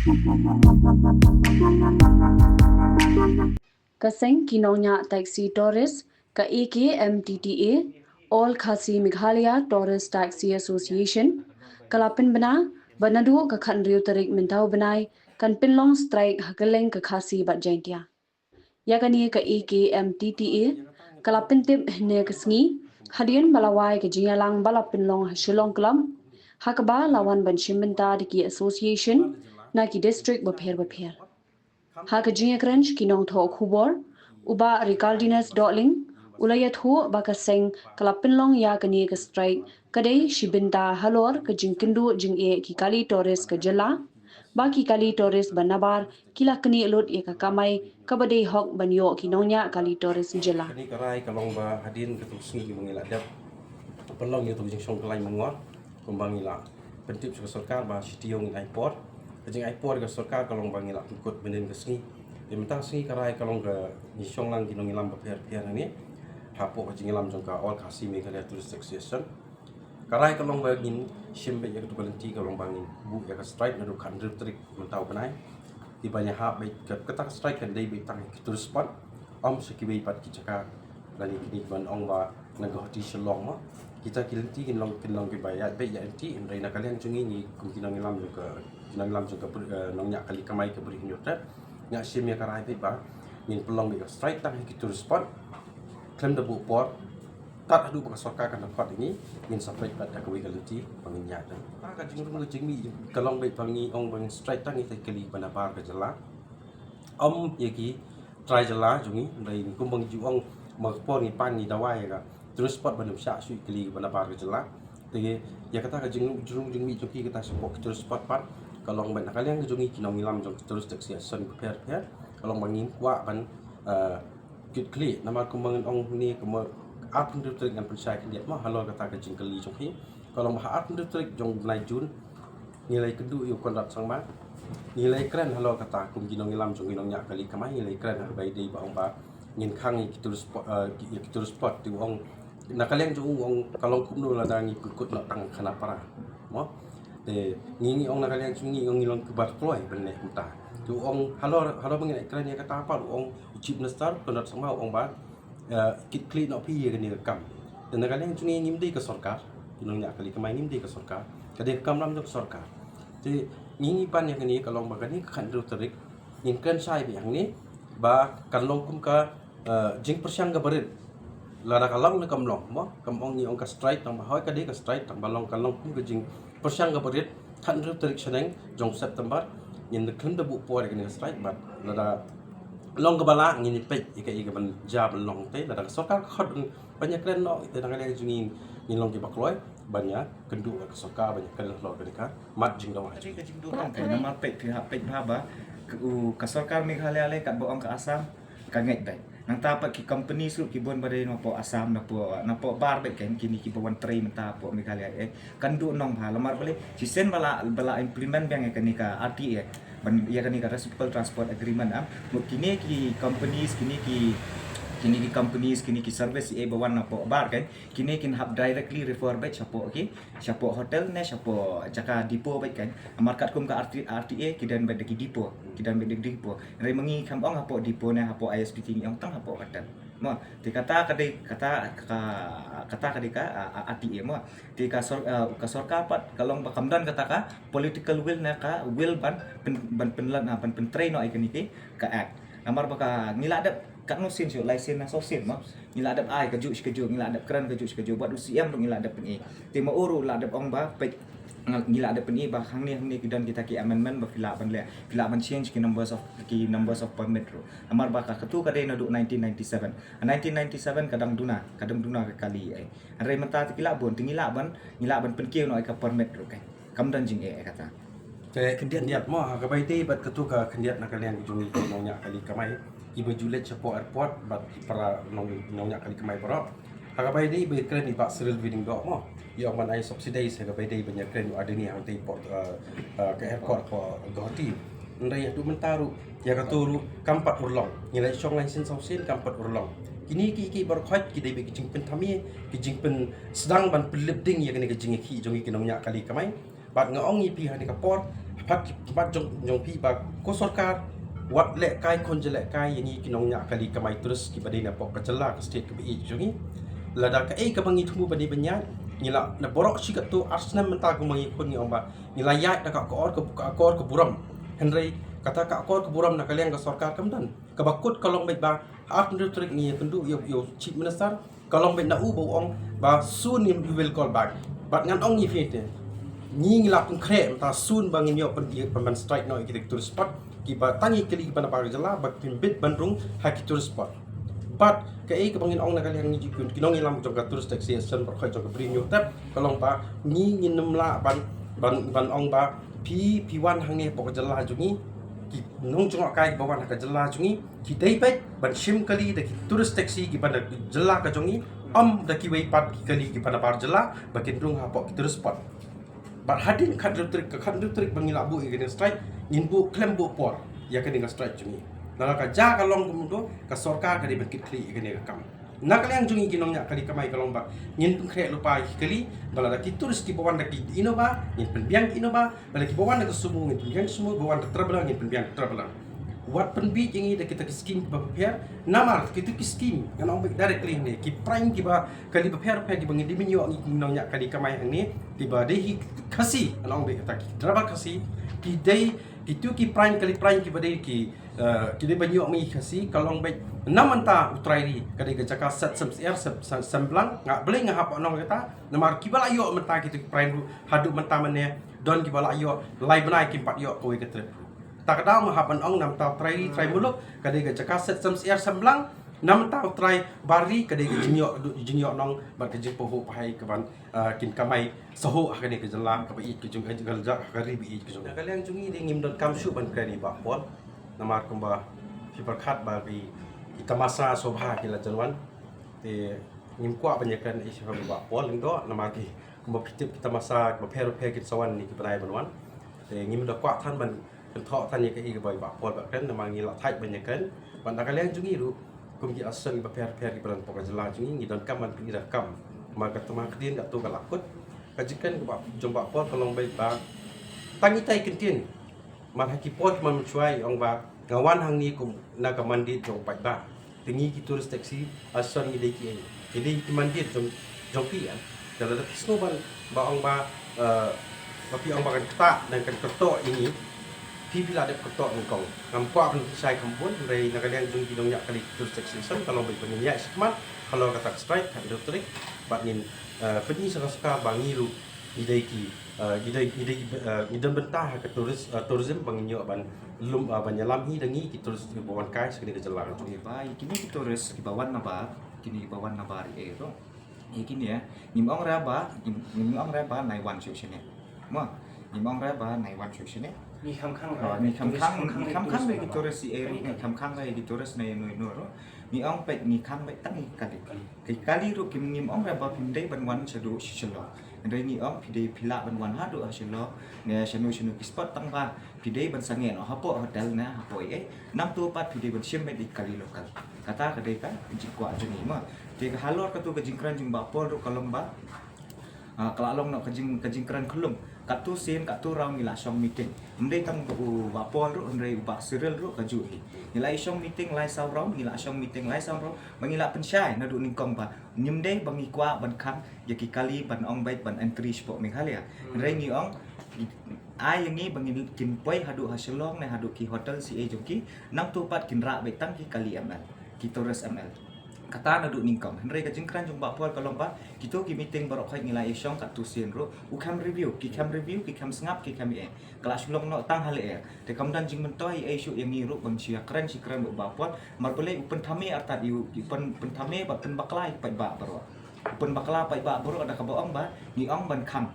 Kaseng Kinonya Taxi Tourist ka AKMTTA All Khasi Meghalaya Tourist Taxi Association kalapin bana banadu ka khanriu tarik mentau benai kan pinlong strike hakeleng ka khasi bat jaintia yakani ka AKMTTA kalapin tip ne kasngi hadian balawai ka jingalang balapin long shillong club hakba lawan ban shimbenta di association na ki district bapher Haka jinga crunch kinong tho khubor uba Ricardinus Dotling ulayat hu bakaseng kalapinlong ya kani ka strike kadai shibinta halor ka jingkindu jinge ki kali Torres ka jela baki kali Torres banabar kila kani lot ya ka kamai kabadai hok banyo kinongnya kali Torres jela kani karai kalong ba hadin ketuk singi mengila dap pelong itu jing song kelai menguat kumbangila pentip sa sarkar ba sitiyong airport jing airport ka sarkar kalong bangila ikut benen ke singi dimentang singi karai kalong ga nisong lang kinongilam ba per ni hapo ka jingilam jong ka all khasi Meghalaya Tourist Association karai kalong ba gin shimbe ya ketu balenti kalong bangin bu ya ka strike na du kan trik mentau benai di banyak hak baik ketak strike kan dai baik tang tourist spot sekibai pat kicaka lani kini ban ong ba nagahati shalong ma kita kilenti kinlong ke bayat be ya enti indai na kalian cungi ni kinang lam juga kinang lam juga nong nya kali kamai ke beri nyota nya sim ya karai be ba nin pelong be strike tang ki tourist spot klem da bu port tat adu ba sarkar kan dapat ini nin sampai pada ke kilenti panginya dan ka jingrum jingmi kalong be pangi ong bang strike tang ni kali banabar ke jela yaki try jela jungi dai kumbang juang magpor ni pan ni dawai ga terus spot banum sya sui kali bana bar jela te ya kata ka jung mi joki kata support terus spot pat kalong ban kalian ke jungi kinong ilam jong terus taxi action per kalong bangin kwa ban kit kli nama kumbang ong ni kuma apun tu dengan pensai dia mah halo kata ka jing kali joki kalong ma apun tu jong nai jun nilai kedu yu kontrak sang ma nilai keren halo kata kum ginong ilam jong ginong nya kali kamai nilai keren bai dei ba ong ba ngin khang ki terus spot tu ong na kalian jong ong kalong kum no la dangi kut na tang khana para mo de ngi ong na kalian sungi ong ngilong ke bar kloy benne muta tu ong halo bangin keren ya kata apa ong chip na star kontrak sang ma ong ba kit kli no pi ye ni kam dan na kalian sungi ngimdi ke sarkar ginong nya kali kamai ngimdi ke sarkar kade kam lam jok sarkar te ngi pan yang ni kalau bagani kan ru terik in kan sai yang ni ba kan long kum ka jing persyang ga berit lara kalong na kamlong mo kamong ni ong ka strike tang hoy ka de ka strike tang balong kan long kum ka jing persyang ga berit kan ru terik seneng jong September in the kan da bu por ka ni strike ba lara long ka bala ngi ni pe ika ban jab long te lara sokar khot banyak keren no te nang le jungin ni long ki bakloy banyak kendu ke soka banyak keren lo ka mat jing dong Jadi kajing durang kai nama pihak ba ke sarkar Meghalaya le kat boong ke Assam kanget bai nang tapak ki company su ki bon bare no po Assam na po bar be ken kini ki bon train ta po Meghalaya kan du nong ha lamar bale si sen bala implement bang kan ni ka RTA ban ya kan ni ka reciprocal transport agreement kini ki companies kini ki companies kini ki service bawan na po bar kan kini kin hab directly refer back chapo hotel ne chapo jaka depo baik kan market kum ka RTA kidan baik ki depo re mengi kam ong hapo depo ne hapo ISPT ni ong tang hapo hotel mo ti kata ka RTA mo ti ka sarkar pat kalong bakamdan kata ka political will na ka will ban penlan ban train no ikani ka act amar baka ngila kat no sin license na sosin mo ngila adap ai kaju ngila adap kran kaju buat usiam dong ngila adap ni te mo uru la adap ong ba pe ngila adap ni ba hang ni kidan kita ki amendment ba fila ban change ki numbers of permit ro amar ba ka ketu kadai na du 1997 kadang duna ke kali ai re menta kila bon ngila ban penkiu no ka permit ro kai kam dan jing kata te kendiat mo ka bai te bat ketu ka kendiat na kalian jungi no nya kali kamai ibu julet chapo airport bat para nongnya kali kemai bro hagabai dei be kren iba seril viding do mo yo man ai subsidize hagabai dei banyak kren ada ni hang tei port ke airport ko goti ndai du mentaru ya katuru kampat urlong nilai song license sausin kampat urlong kini ki berkhot ki dei be kijing pen thami kijing pen sedang ban pelibding ya kini kijing ki jongi kinongnya kali kamai bat ngaong ipi hani ka port พัดจงพี่บากก็sorkar wat lek kai kon jelek kai yang ni kinong nya kali kamai terus ki badai na pok kacela ke state ke bi jongi lada ka ka bangi thumu bani banya nila na borok si tu Arsenal menta ko mangi kon ni omba nila ya da ka kor ke buram henry kata ka kor ke buram na kalian ka sorkar kamdan ka bakut kalong baik ba art trik ni pendu yo chief minister kalong baik na u bo ong ba soon you will call back but ngan ong ni fete ni ngila pun kre ta soon bangin yo pen strike no kita tur spot kiba tangi kali kiba na jela bak pimbit bandrung haki tur spot but ke bangin ong na kali yang ni jikun kinong ilam jong ka tur taxation par khoi jong ka bring yo tap kalong pa ni nginum la ban ong ba pi1 hang ni pok jela jungi ki nong jong kai bawan ka jela jungi ki dei pet ban shim kali da ki tur taxi ki ban jela ka jungi da ki wei pat kali ki ban par jela bakin rung ha pok tur spot but hadin kadru trik bangila bu igene strike ngin bu klem bu por ya ka dinga strike juni nala ka ja ka long mundo ka sorkar ka di bekit kli igene ka kam na ka yang jungi kinong nya kali kamai ka long ba ngin pun kre lupa kali bala da ki turis ki bawan da ki inoba ngin pen biang inoba bala ki bawan da sumu ngin pen biang sumu bawan da travel ngin pen biang travel wat pen bi jingi da kita ki skim ba prepare namar kita ki skim kan ong directly ni ki prime ki ba kali prepare ki bangin di minyo ngi kinong nya kali kamai hang ni tiba dei kasi anong be kata ki draba kasi ki dei itu ki prime ki badai ki dei banyo mi kasi kalong be namanta utrairi kadai ka jaka set semblang ngak boleh ngahap anong kata namar ki bala yo menta ki prime hadu menta mane don ki bala yo lai banai ki pat yo kowe ke trip tak ada mahapan ong nam tau try muluk kadai ka jaka set semblang nam tau try bari kadai ka jinyo nong ba ka jing poho pai ka ban kin kamai saho kadai ka jala ka bi ka jung galja kari bi ka jung kalian jungi de ngim dot kam shu ban kari ba pot namar kumba fi perkhat ba bi itamasa sobha kila jalwan te ngim kwa banyakan isi ba pot ling do namar ki kumba pitip kita masa ba pero ki sawan ni ki bai banwan te ngim dot kwa than ban thọ thanh cái cái bài bảo phật cái mà nghĩ là thay bên nhà cái bạn ta cái lẽ chúng nghĩ rồi cũng chỉ asan cái pair cái bên pokok jelas chúng nghĩ dan kam man kira kam mà cái teman kedin tak tu cái lakut cái jikan cái bảo jom bảo phật kalau baik ba tangi tay kentin mà haki phật mà chuai ông ba ngawan hang ni cũng na cái mandi jom baik ba tingi ki tourist taxi asan ni deki jadi ki mandi jom pi an kalau ada pisno ba ông ba tapi ông ba kan ketak dan kan ketok ini bila ada ketok engkau nampak pun saya kembun dari nakalian jung kidong yak kali tu section kalau baik punya smart kalau kata strike ada trik bat nin peni suka bangi lu ideki idem bentah ke tourism banginyo ban lum banyalam hi dengi ki turis bawan kai sekali ke jalan Okay, baik. Kini kita terus kibawan naba, kini kibawan naba ri ero. Kini ya, nimong raba nai wan section ya. Mo, nimong raba nai wan section ya.มีคำข้าง มีคำข้างเลยกิตรสิเอริมีคำข้างเลยกิตรสในหน่วยนัวรู้มีอ่องเป็ดมีข้างเป็ดตั้งอีกกาลีรู้กิมนิมอ่องแบบพิมได้บันวันฉดูฉลอโดยมีอ่องพิเดพิละบันวันหาดูฉลอเนี่ยฉนูกิสปอตตั้งว่าพิเดบันสังเกตอ๋อฮับโปโฮเทลนะฮับโปน้ำตัวปัดพิเดบันเชื่อมไปdi kali lokal kata kedai kan jikwa jeni mah jika halor katu kejingkran jing bapol ru kalong ba kelalong nak kejingkran kelum katu sen katu raung ngila song meeting mendai tang bu bapol ru mendai ubak serial ru kaju hi ngila song meeting lai sau raung ngila song meeting lai sau raung mangila pensyai na du ningkong ba nyimdai bangi kwa ban khang yaki kali ban ong baik ban entry sport menghalia mendai ngi ong ai yang ni bangi kin poi hadu hasilong na hadu ki hotel si e joki nam tu pat kin ra baik tang ki kali ml ki torres ml kata na du ningkong henry ka jingkran jung bapol kalong ba kito ki meeting barok khai ngila isong kat tu sien ro u kam review ki kam sengap ki kam e kelas long no tang hale e te kam dan jing mentoi e shu yang ni ro bang sia keren bu bapol mar pele upen thame atat yu pen thame ba pen baklai pai ba baro pen bakla pai ba baro ada ka ba ong ba ni ong ban kham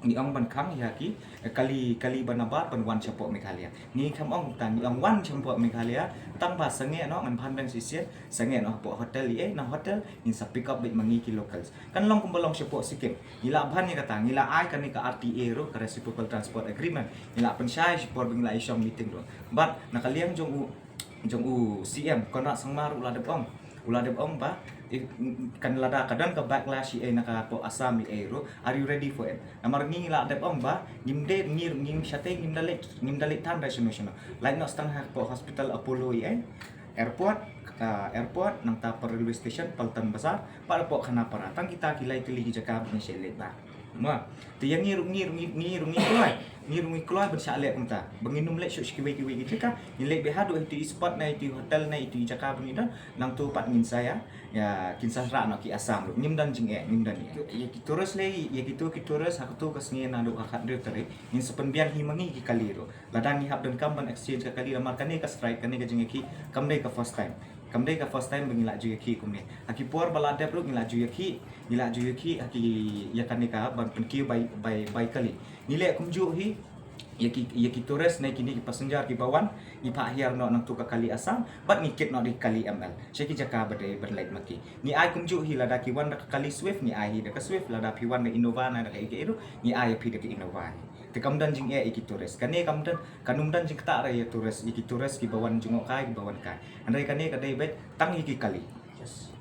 ni ong ban kham ya ki kali banabat ban wan chapo Meghalaya ni kham ong tan ni ong wan chapo Meghalaya tang ba sange no man phan bang sisien sange no po hotel e na hotel ni sa pick up bit mangi ki locals kan long kumbalong chapo sikit ila bhan ni kata ngila ai kan ni ka RTA ro ka reciprocal transport agreement ila pensyai support bingla isong meeting ro but nakaliang jong u CM konra sangmar uladep ong ba kan lada kadan ka backlash naka po Assam ero, are you ready for it? Namar ngi la dep ba ngimde ngim shate ngimdale tan resolution lain no stang po hospital Apollo airport nang ta railway station Paltan Besar para po kana paratang kita kilai tili jaka ni selet ba ma ti yang ngirungi keluar bersalek kita benginum lek syuk kiwi gitu ka nilai behadu itu spot na itu hotel na itu jaka bengidan nang tu pat ngin saya ya kinsa ra no ki Assam ngimdan jing ngimdan ya terus le ya gitu terus aku tu kesngi na do akat de tare ngin sepenbian himangi ki kaliro ladang ni hab dan kamban exchange ka kalira markane ka strike kane ka jing ki kamde ka first time bengila juga ki kumne aki por balade bro ngila juga ki aki ya kanika ban penki by kali nile kumju hi yaki tores na kini ki passenger ki bawan i pa hiar no nang tu ka kali Assam bat ngikit no di kali ML syaki jaka bade berlait maki ni ai kumju hi lada ki wan ka kali Swift ni ai da ka Swift lada pi wan da Innova na da ki eru ni ai pi da ki Innova te kamdan jing iki tores kane kamdan kanumdan jing ta ra ya tores iki tores ki bawan jungok kai ki bawan kai andai kane kadai bet tang iki kali yes